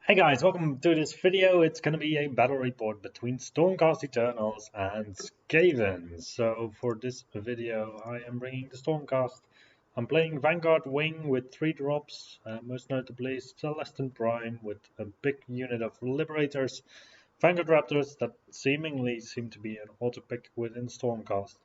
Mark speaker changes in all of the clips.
Speaker 1: Hey guys, welcome to this video. It's going to be a battle report between Stormcast Eternals and Skaven. So for this video I am bringing the Stormcast. I'm playing Vanguard Wing with 3 drops, most notably Celestin Prime with a big unit of Liberators, Vanguard Raptors that seemingly seem to be an auto pick within Stormcast.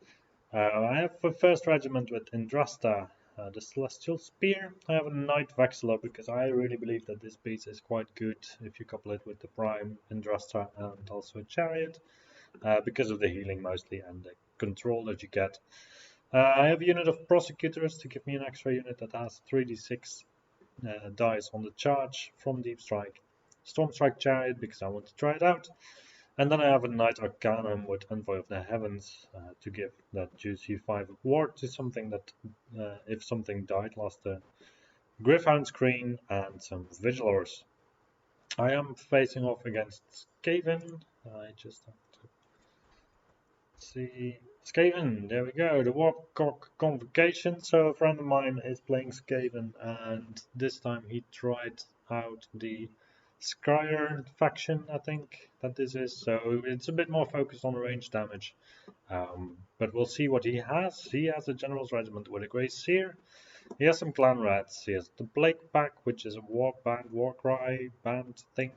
Speaker 1: I have a first regiment with Indrasta, the Celestial Spear. I have a Knight Vexilla because I really believe that this piece is quite good if you couple it with the Prime, Indrasta, and also a Chariot, because of the healing mostly and the control that you get. I have a unit of Prosecutors to give me an extra unit that has 3d6 dice on the charge from Deep Strike. Storm Strike Chariot because I want to try it out. And then I have a Knight Arcanum with Envoy of the Heavens to give that juicy 5 of ward to something that, if something died, lost a Gryph-hound screen and some Vigilors. I am facing off against Skaven. I just have to see. Skaven, there we go, the Warcock Convocation. So a friend of mine is playing Skaven, and this time he tried out the Scryer faction, I think that this is, so it's a bit more focused on range damage. But we'll see what he has. He has a General's Regiment with a Grey Seer. He has some Clan Rats. He has the Blake Pack, which is a war cry band thing.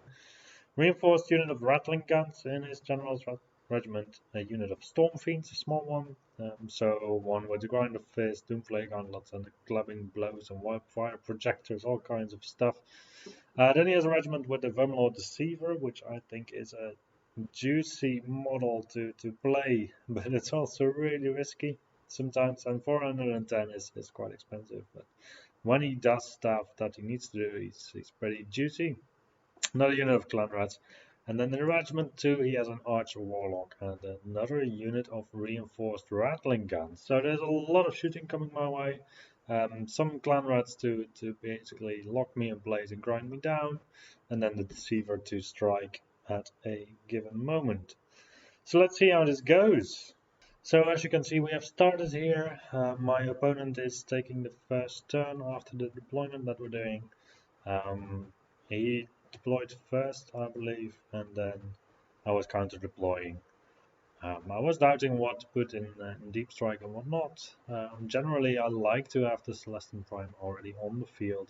Speaker 1: Reinforced unit of Rattling Guns in his General's Regiment. A unit of Storm Fiends, a small one. So one with the Grind of Fist, Doomflake Gauntlets, and the Clubbing Blows and Wildfire Projectors, all kinds of stuff. Then he has a regiment with the Vermlord Deceiver, which I think is a juicy model to play, but it's also really risky sometimes, and 410 is quite expensive. But when he does stuff that he needs to do, he's pretty juicy. Another unit of Clan Rats. And then in Regiment 2, he has an Archer Warlock and another unit of reinforced Rattling Guns. So there's a lot of shooting coming my way. Some Clan Rats to basically lock me in place and grind me down, and then the Deceiver to strike at a given moment. So let's see how this goes. So as you can see, we have started here. My opponent is taking the first turn after the deployment that we're doing. He deployed first, I believe, and then I was counter deploying. I was doubting what to put in Deep Strike and what not. Generally, I like to have the Celestin Prime already on the field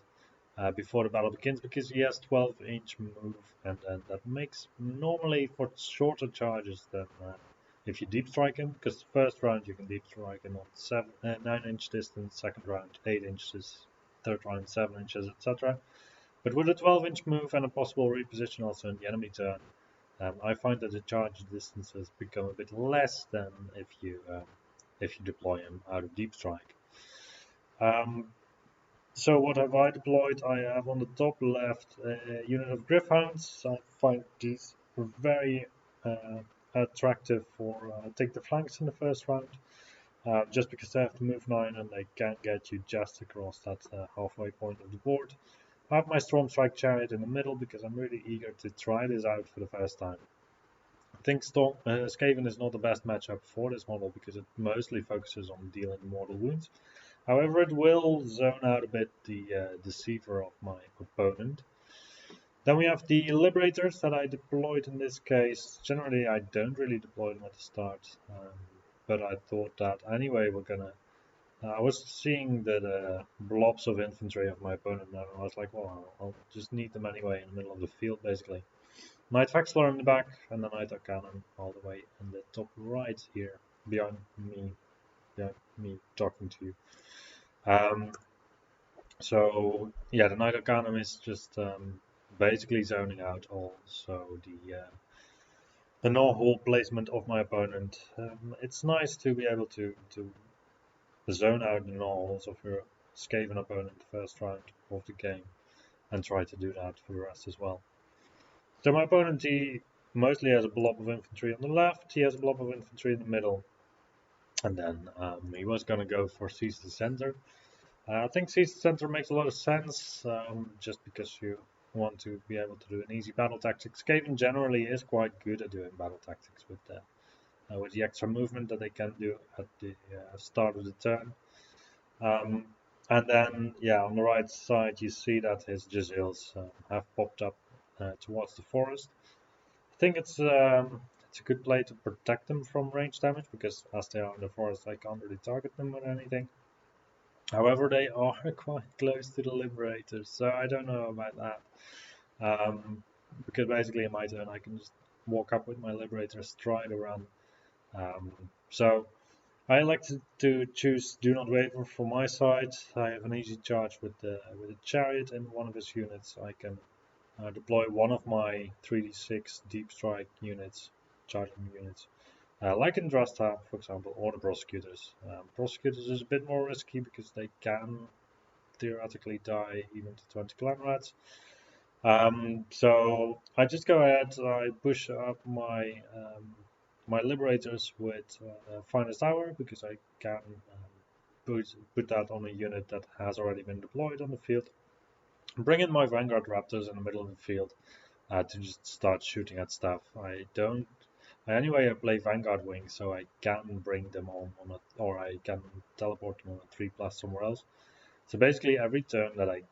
Speaker 1: before the battle begins, because he has 12-inch move, and that makes normally for shorter charges than if you deep strike him, because the first round you can deep strike him on 9-inch distance, second round 8 inches, third round 7 inches, etc. But with a 12-inch move and a possible reposition also in the enemy turn, I find that the charge distances become a bit less than if you deploy him out of deep strike. So what have I deployed? I have on the top left a unit of Gryph-hounds. I find these very attractive for take the flanks in the first round, just because they have to move 9 and they can't get you just across that halfway point of the board. I have my Storm Strike Chariot in the middle because I'm really eager to try this out for the first time. I think Skaven is not the best matchup for this model because it mostly focuses on dealing mortal wounds. However, it will zone out a bit the Deceiver of my opponent. Then we have the Liberators that I deployed in this case. Generally, I don't really deploy them at the start, but I thought that anyway we're gonna... I was seeing the blobs of infantry of my opponent, and I was like, well, I'll just need them anyway in the middle of the field, basically. Knight Vexilla in the back, and the Knight Arcanum all the way in the top right here, behind me talking to you. So yeah, the Knight Arcanum is just basically zoning out also the no-hole placement of my opponent. It's nice to be able to zone out the no-holes of your Skaven opponent first round of the game, and try to do that for the rest as well. So my opponent, he mostly has a blob of infantry on the left, he has a blob of infantry in the middle, and then he was going to go for Seize the Center. I think Seize the Center makes a lot of sense, just because you want to be able to do an easy battle tactics. Skaven generally is quite good at doing battle tactics with the extra movement that they can do at the start of the turn. And then, yeah, on the right side you see that his Jezils have popped up towards the forest. I think it's a good play to protect them from range damage, because as they are in the forest, I can't really target them with anything. However, they are quite close to the Liberators, so I don't know about that. Because basically in my turn I can just walk up with my Liberator, stride around. So I like to choose Do Not Waver for my side. I have an easy charge with the Chariot and one of his units. I can deploy one of my 3d6 Deep Strike units, charging units. Like in Drasta, for example, or the Prosecutors. Prosecutors is a bit more risky because they can theoretically die even to 20 clan rats. So I just go ahead, I push up my my Liberators with Finest Hour, because I can put that on a unit that has already been deployed on the field. Bring in my Vanguard Raptors in the middle of the field to just start shooting at stuff. Anyway, I play Vanguard Wing, so I can bring them on or I can teleport them on a 3+ somewhere else. So basically, every turn that I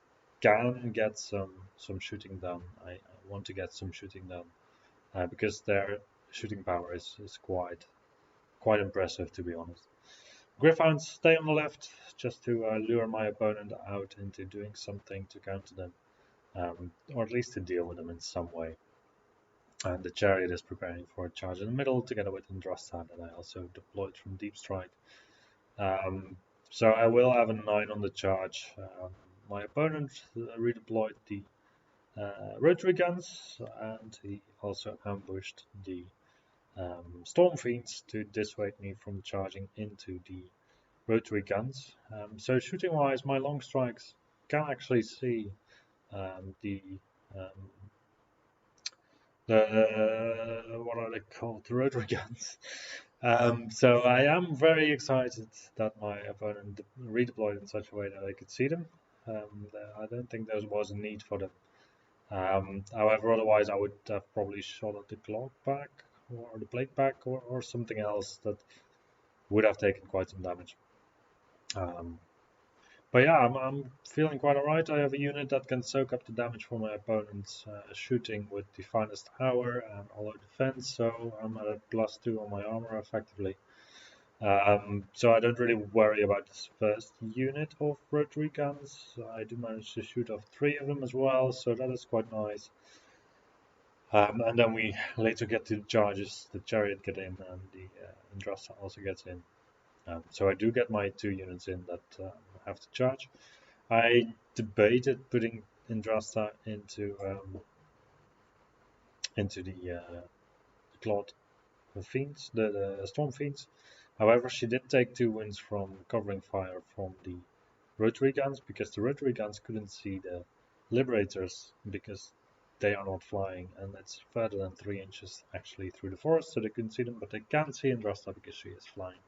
Speaker 1: can get some shooting done, I want to get some shooting done, because their shooting power is quite impressive, to be honest. Griffhounds stay on the left just to lure my opponent out into doing something to counter them, or at least to deal with them in some way. And the Chariot is preparing for a charge in the middle together with Andrasta that I also deployed from Deep Strike. So I will have a 9 on the charge. My opponent redeployed the rotary guns, and he also ambushed the Storm Fiends to dissuade me from charging into the rotary guns. So shooting wise, my long strikes can actually see the what are they called? The rotary guns. So I am very excited that my opponent redeployed in such a way that I could see them. I don't think there was a need for them. However, otherwise I would have probably shot at the clock back or the plate back or something else that would have taken quite some damage. But yeah, I'm feeling quite alright. I have a unit that can soak up the damage from my opponent's shooting with the Finest Hour and All Out Defense, so I'm at a +2 on my armor effectively. So I don't really worry about this first unit of rotary guns. I do manage to shoot off 3 of them as well, so that is quite nice. And then we later get to the charges. The Chariot get in, and the Andrasta also gets in. So I do get my 2 units in that have to charge. I debated putting Andrasta into the Clawed Fiends, the Storm Fiends. However, she did take 2 wins from covering fire from the rotary guns, because the rotary guns couldn't see the Liberators because they are not flying, and it's further than 3 inches actually through the forest, so they couldn't see them, but they can see Andrasta because she is flying.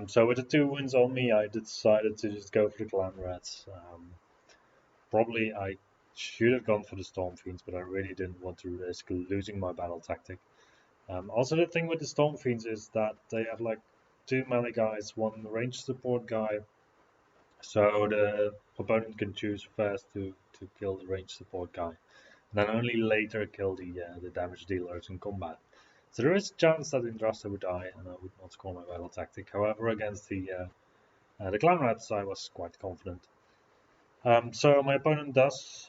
Speaker 1: So with the 2 wins on me, I decided to just go for the Clan Rats. Probably I should have gone for the Storm Fiends, but I really didn't want to risk losing my battle tactic. Also, the thing with the Storm Fiends is that they have like 2 melee guys, 1 range support guy, so the opponent can choose first to kill the range support guy, and then only later kill the damage dealers in combat. So there is a chance that Andrasta would die, and I would not score my battle tactic. However, against the Clan Rats, I was quite confident. So my opponent does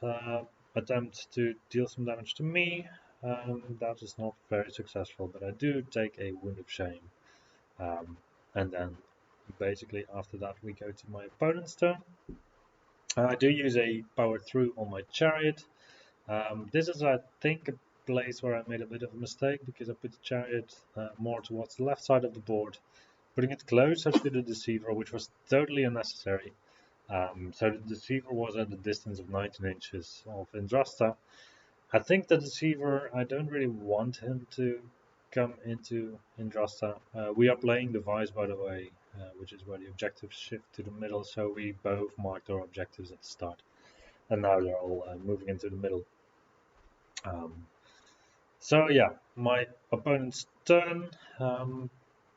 Speaker 1: attempt to deal some damage to me. That is not very successful, but I do take a Wound of Shame. And then basically after that we go to my opponent's turn. I do use a Power Through on my Chariot. This is, I think, a place where I made a bit of a mistake, because I put the Chariot more towards the left side of the board, putting it closer to the Deceiver, which was totally unnecessary. So the Deceiver was at a distance of 19 inches of Andrasta. I think the Deceiver, I don't really want him to come into Andrasta. We are playing Device, by the way, which is where the objectives shift to the middle, so we both marked our objectives at the start. And now they're all moving into the middle. So yeah, my opponent's turn.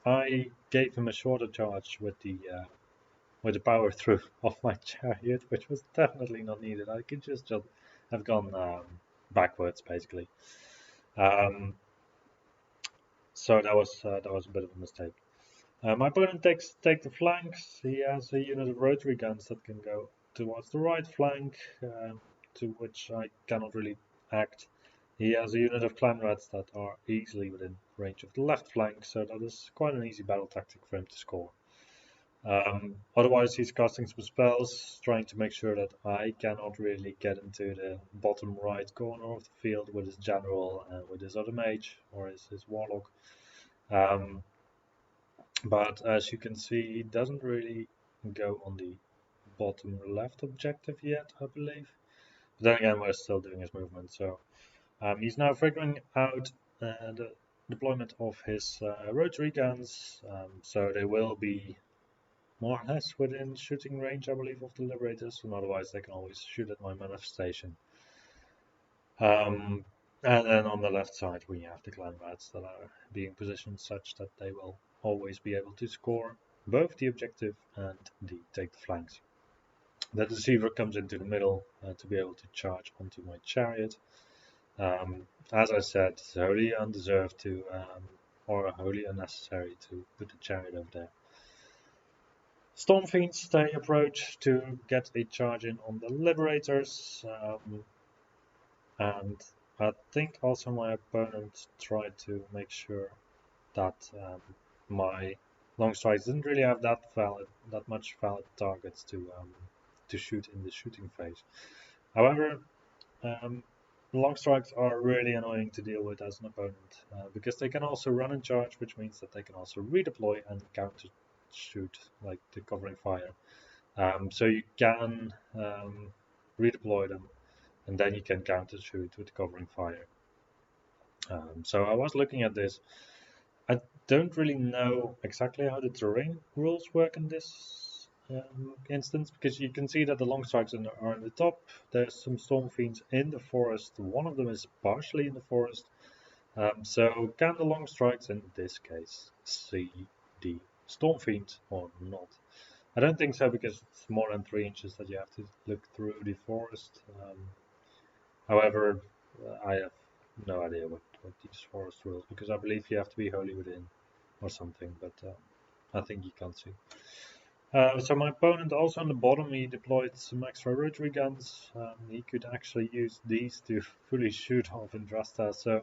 Speaker 1: I gave him a shorter charge with the Power Through of my Chariot, which was definitely not needed. I could just have gone backwards basically. So that was a bit of a mistake. My opponent take the flanks. He has a unit of rotary guns that can go towards the right flank, to which I cannot really act. He has a unit of clan rats that are easily within range of the left flank, so that is quite an easy battle tactic for him to score. Otherwise, he's casting some spells, trying to make sure that I cannot really get into the bottom right corner of the field with his general and with his other mage or his warlock. But as you can see, he doesn't really go on the bottom left objective yet, I believe. But then again, we're still doing his movement, so he's now figuring out the deployment of his rotary guns, so they will be more or less within shooting range, I believe, of the Liberators, and otherwise they can always shoot at my manifestation. And then on the left side we have the clan rats that are being positioned such that they will always be able to score both the objective and take the flanks. The deceiver comes into the middle to be able to charge onto my chariot. As I said, it's wholly undeserved to, or wholly unnecessary to put the chariot over there. Storm Fiends, they approach to get a charge in on the Liberators, and I think also my opponent tried to make sure that my long strikes didn't really have that much valid targets to shoot in the shooting phase. However, long strikes are really annoying to deal with as an opponent because they can also run and charge, which means that they can also redeploy and counter shoot like the covering fire. So you can redeploy them, and then you can counter shoot with covering fire. So I was looking at this. I don't really know exactly how the terrain rules work in this instance, because you can see that the long strikes are in the top. There's some storm fiends in the forest. One of them is partially in the forest. So can the long strikes in this case see the storm fiend or not? I don't think so, because it's more than 3 inches that you have to look through the forest. However, I have no idea what these forest rules, because I believe you have to be wholly within or something, but I think you can't see. So my opponent also on the bottom, he deployed some extra rotary guns. He could actually use these to fully shoot off Indrasta, so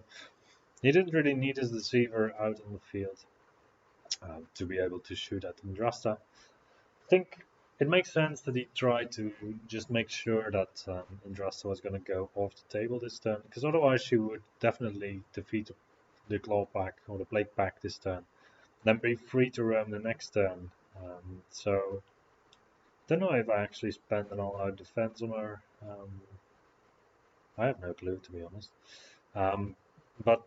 Speaker 1: he didn't really need his deceiver out in the field to be able to shoot at Indrasta. I think it makes sense that he tried to just make sure that Indrasta was going to go off the table this turn, because otherwise she would definitely defeat the Claw Pack or the Plague Pack this turn, then be free to roam the next turn. So don't know if I actually spent an all-out defense on her. I have no clue, to be honest. But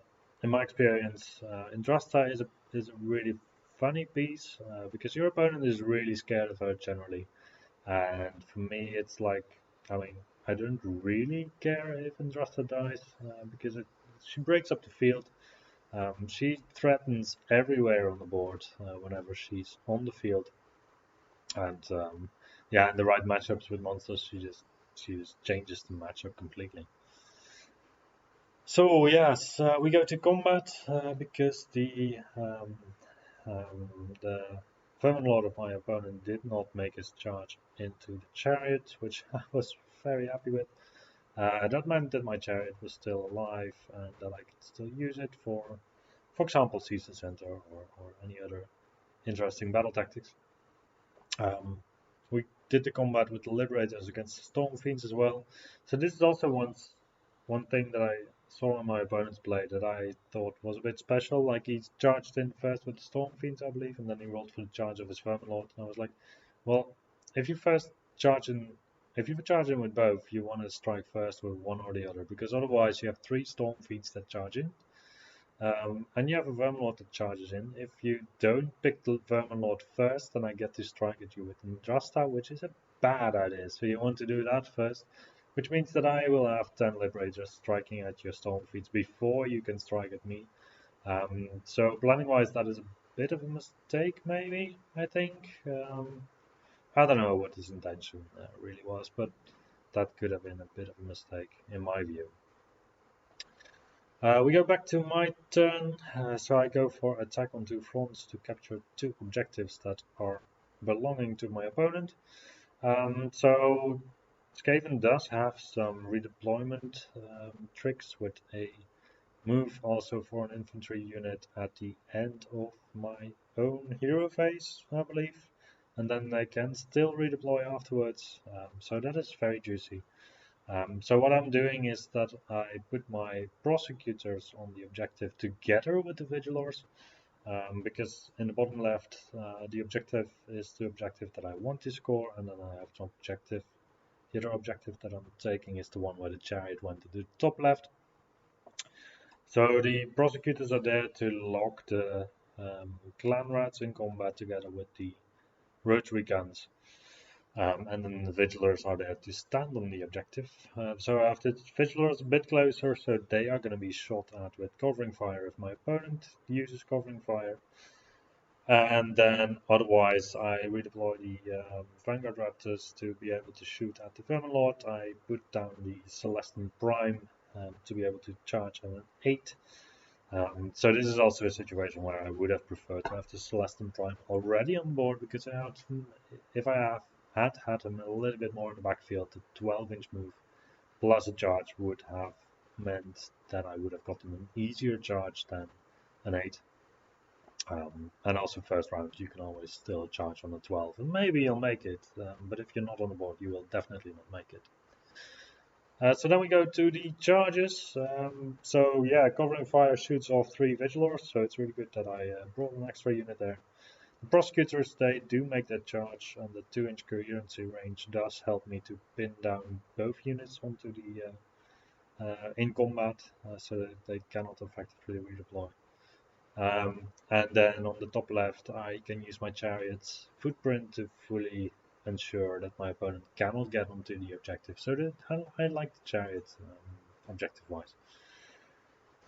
Speaker 1: in my experience, Indrasta is a really funny piece because your opponent is really scared of her generally. And for me, it's like, I mean, I don't really care if Indrasta dies because she breaks up the field. She threatens everywhere on the board whenever she's on the field. And yeah, in the right matchups with monsters, she just changes the matchup completely. So yes, we go to combat because the Vermin Lord of my opponent did not make his charge into the chariot, which I was very happy with. That meant that my chariot was still alive and that I could still use it for example, Season Center or any other interesting battle tactics. We did the combat with the Liberators against the Storm Fiends as well. So this is also one thing that I saw on my opponent's play that I thought was a bit special. Like, he charged in first with the Storm Fiends, I believe, and then he rolled for the charge of his Vermin Lord. And I was like, well, if you charge in with both, you want to strike first with one or the other, because otherwise you have 3 Storm Fiends that charge in. And you have a Vermin Lord that charges in. If you don't pick the Vermin Lord first, then I get to strike at you with Indrasta, which is a bad idea. So you want to do that first, which means that I will have 10 Liberators striking at your Storm Fiends before you can strike at me. So planning-wise, that is a bit of a mistake, maybe, I think. I don't know what his intention really was, but that could have been a bit of a mistake, in my view. We go back to my turn, so I go for attack on 2 fronts to capture 2 objectives that are belonging to my opponent. So Skaven does have some redeployment tricks with a move also for an infantry unit at the end of my own hero phase, I believe, and then they can still redeploy afterwards, so that is very juicy. So what I'm doing is that I put my prosecutors on the objective together with the vigilors, because in the bottom left, the objective is the objective that I want to score, and then I have an objective. The other objective that I'm taking is the one where the chariot went to the top left. So the prosecutors are there to lock the clan rats in combat together with the rotary guns. And then the vigilers are there to stand on the objective. So after the vigilers a bit closer, so they are going to be shot at with covering fire if my opponent uses covering fire. And then otherwise I redeploy the Vanguard Raptors to be able to shoot at the Vermin Lord. I put down the Celestin Prime to be able to charge at an 8. So this is also a situation where I would have preferred to have the Celestin Prime already on board, because if I had him a little bit more in the backfield, the 12-inch move plus a charge would have meant that I would have gotten an easier charge than an 8. And also first round you can always still charge on a 12 and maybe you'll make it, but if you're not on the board you will definitely not make it. So then we go to the charges. So yeah, covering fire shoots off 3 vigilors, so it's really good that I brought an extra unit there. The prosecutors, they do make that charge, and the 2-inch coherency range does help me to pin down both units onto the in combat, so that they cannot effectively redeploy. And then on the top left, I can use my chariot's footprint to fully ensure that my opponent cannot get onto the objective. So that I like the chariot objective-wise.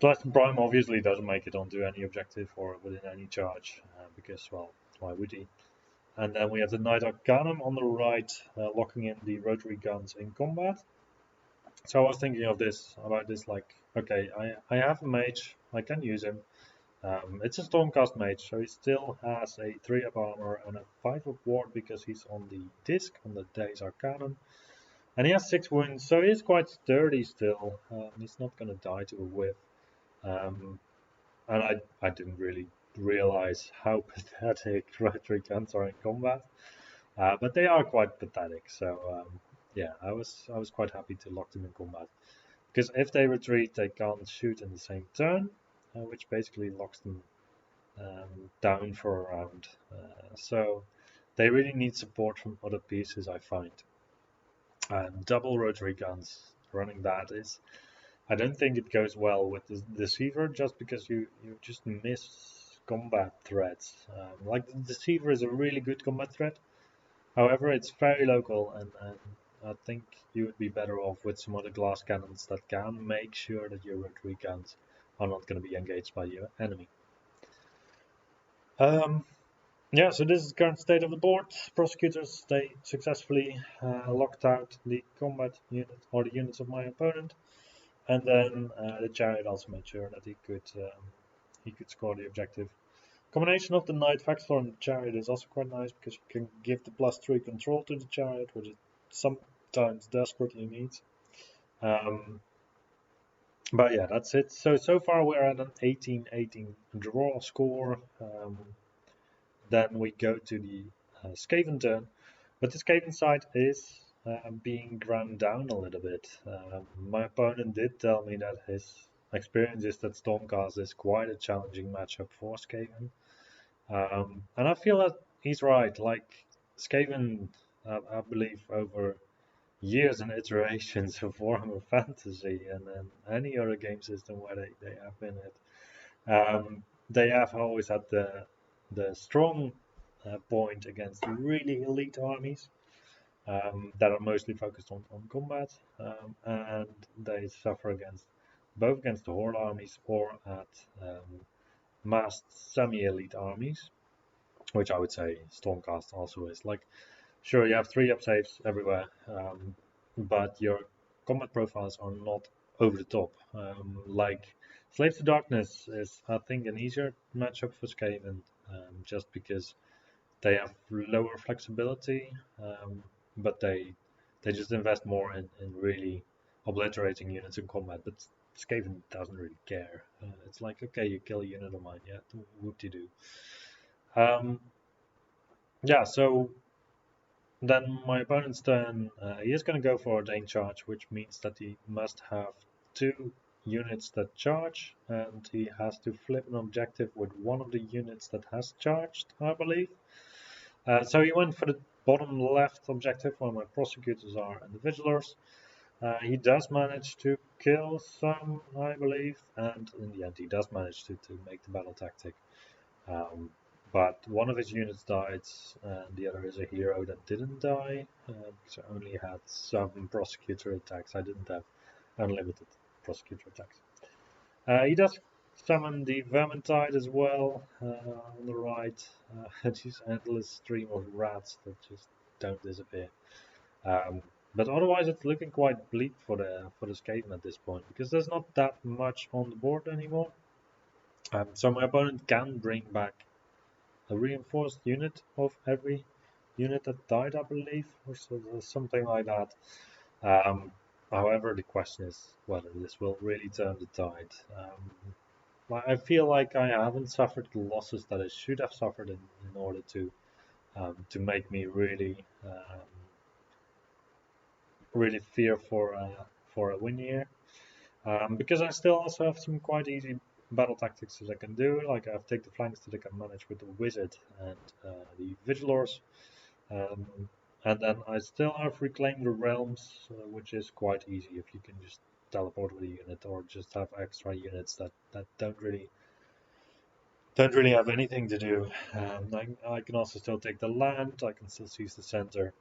Speaker 1: Celestin Prime obviously doesn't make it onto any objective or within any charge, because, well, why would he? And then we have the Knight Arcanum on the right, locking in the rotary guns in combat. So I was thinking about this, like, okay, I have a mage, I can use him. It's a Stormcast mage, so he still has a 3 up armor and a 5 up ward because he's on the disc, on the Days Arcanum. And he has 6 wounds, so he's quite sturdy still. He's not going to die to a whiff. And I didn't really realize how pathetic rotary guns are in combat. But they are quite pathetic, so yeah, I was quite happy to lock them in combat. Because if they retreat, they can't shoot in the same turn, which basically locks them down for a round. So they really need support from other pieces, I find. Double rotary guns running that is, I don't think it goes well with the Deceiver, just because you just miss combat threats. Like the Deceiver is a really good combat threat, however it's very local, and I think you would be better off with some other glass cannons that can make sure that your rotary guns are not going to be engaged by your enemy. Yeah, so this is the current state of the board. Prosecutors, they successfully locked out the combat unit or the units of my opponent, and then the chariot also made sure that he could score the objective. Combination of the Knight Vexlor and the chariot is also quite nice, because you can give the +3 control to the chariot, which it sometimes desperately needs. But yeah, that's it. So far we're at an 18-18 draw score. Then we go to the Skaven turn, but the Skaven side is being ground down a little bit. My opponent did tell me that his experience is that Stormcast is quite a challenging matchup for Skaven. And I feel that he's right. Like, Skaven, I believe, over years and iterations of Warhammer Fantasy and any other game system where they have been it, they have always had the strong point against really elite armies that are mostly focused on combat, and they suffer both against the Horde armies or at massed semi-elite armies, which I would say Stormcast also is. Like, sure, you have 3-up saves everywhere, but your combat profiles are not over the top. Like Slave to Darkness is, I think, an easier matchup for Skaven, just because they have lower flexibility, but they just invest more in really obliterating units in combat. But Skaven doesn't really care. It's like, okay, you kill a unit of mine, yeah, whoop-de-doo. Yeah, so then my opponent's turn, he is going to go for Ordained Charge, which means that he must have 2 units that charge, and he has to flip an objective with one of the units that has charged, I believe. So he went for the bottom left objective where my prosecutors are and the vigilers. He does manage to kill some, I believe, and in the end he does manage to make the battle tactic. But one of his units died, and the other is a hero that didn't die, because I only had 7 prosecutor attacks. I didn't have unlimited prosecutor attacks. He does summon the Vermintide as well on the right. These endless stream of rats that just don't disappear. But otherwise, it's looking quite bleak for the Skaven at this point, because there's not that much on the board anymore. So my opponent can bring back a reinforced unit of every unit that died, I believe, or something like that. However, the question is whether this will really turn the tide. I feel like I haven't suffered the losses that I should have suffered in order to make me really really fear for a win here. Because I still also have some quite easy battle tactics that I can do, like I have take the flanks that I can manage with the wizard and the vigilors, and then I still have reclaim the realms, which is quite easy if you can just teleport with a unit or just have extra units that don't really have anything to do. I can also still take the land, I can still seize the center,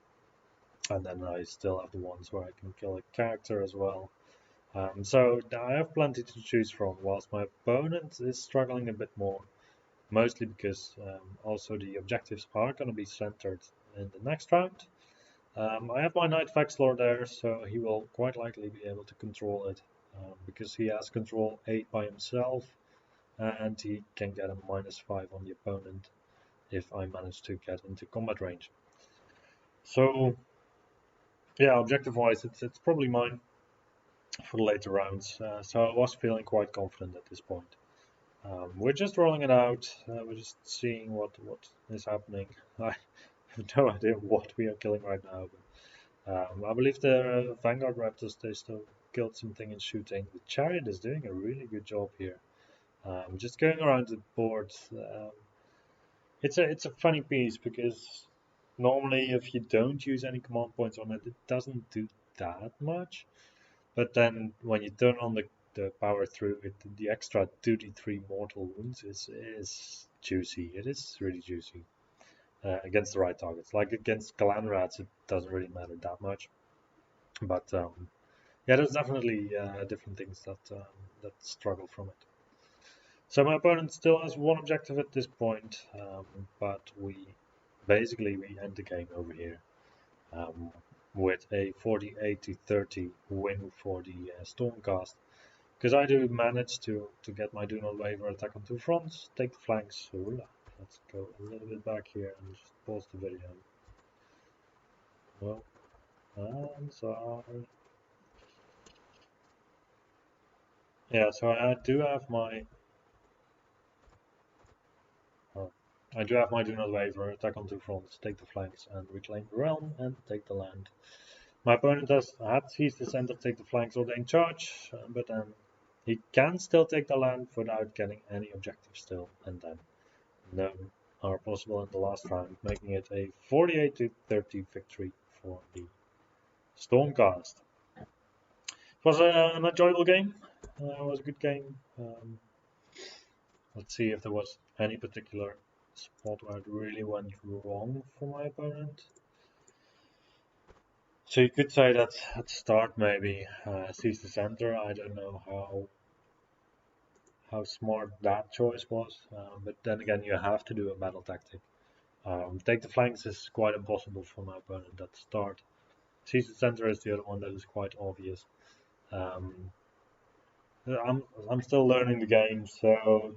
Speaker 1: and then I still have the ones where I can kill a character as well. So I have plenty to choose from, whilst my opponent is struggling a bit more, mostly because also the objectives are going to be centered in the next round. I have my Knight Vexlord there, so he will quite likely be able to control it, because he has control 8 by himself, and he can get a -5 on the opponent if I manage to get into combat range. So yeah, objective-wise, it's probably mine for the later rounds. So I was feeling quite confident at this point. We're just rolling it out. We're just seeing what is happening. I have no idea what we are killing right now. But, I believe the Vanguard Raptors, they still killed something in shooting. The Chariot is doing a really good job here. Just going around the board. It's a funny piece because normally if you don't use any command points on it, it doesn't do that much. But then when you turn on the power through it, the extra 2d3 mortal wounds is juicy. It is really juicy against the right targets. Like against clan rats, it doesn't really matter that much. But yeah, there's definitely different things that struggle from it. So my opponent still has 1 objective at this point, but we end the game over here. With a 48-30 win for the Stormcast. Because I do manage to get my Do Not Waver attack on 2 fronts, take the flanks. Let's go a little bit back here and just pause the video. Well, I'm sorry. Yeah, so I do have my Do Not Waver, attack on 2 fronts, take the flanks, and reclaim the realm, and take the land. My opponent had seized the center, take the flanks, ordained charge, but then he can still take the land without getting any objectives still, and then none are possible in the last round, making it a 48-30 victory for the Stormcast. It was an enjoyable game. It was a good game. Let's see if there was any particular spot where it really went wrong for my opponent. So you could say that at the start maybe seize the center. I don't know how smart that choice was, but then again you have to do a battle tactic. Take the flanks is quite impossible for my opponent at the start. Seize the center is the other one that is quite obvious. I'm still learning the game, so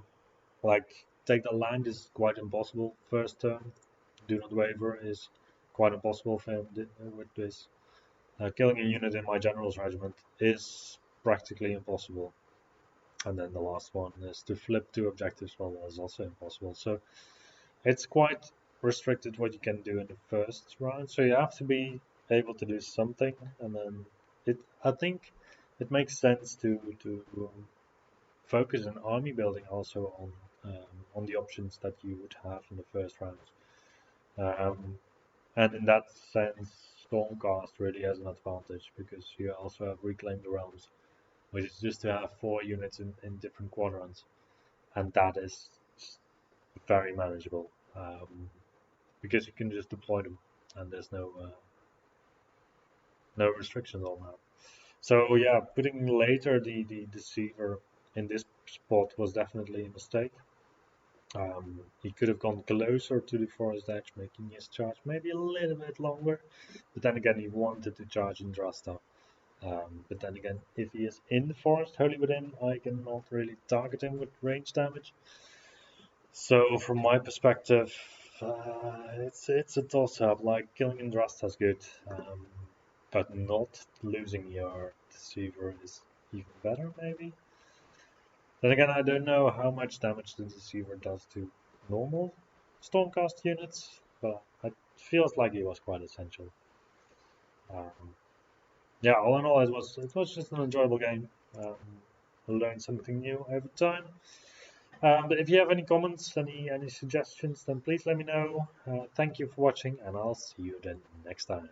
Speaker 1: like take the land is quite impossible first turn. Do not waver is quite impossible for him with this. Killing a unit in my general's regiment is practically impossible. And then the last one is to flip two objectives. Well, that is also impossible. So it's quite restricted what you can do in the first round. So you have to be able to do something, and then I think it makes sense to focus on army building also on the options that you would have in the first round. Um, and in that sense, Stormcast really has an advantage because you also have Reclaim the Realms, which is just to have 4 units in different quadrants, and that is very manageable because you can just deploy them, and there's no restrictions on that. So yeah, putting later the Deceiver in this spot was definitely a mistake. He could have gone closer to the forest edge, making his charge maybe a little bit longer, but then again he wanted to charge in Drasta. But then again, if he is in the forest, wholly within, I cannot really target him with range damage. So from my perspective, it's a toss-up. Like killing Indrasta is good, but not losing your Deceiver is even better, maybe. Then again, I don't know how much damage the Deceiver does to normal Stormcast units, but it feels like it was quite essential. Um, yeah, all in all, it was just an enjoyable game. I learned something new every time. But if you have any comments, any suggestions, then please let me know. Thank you for watching, and I'll see you then next time.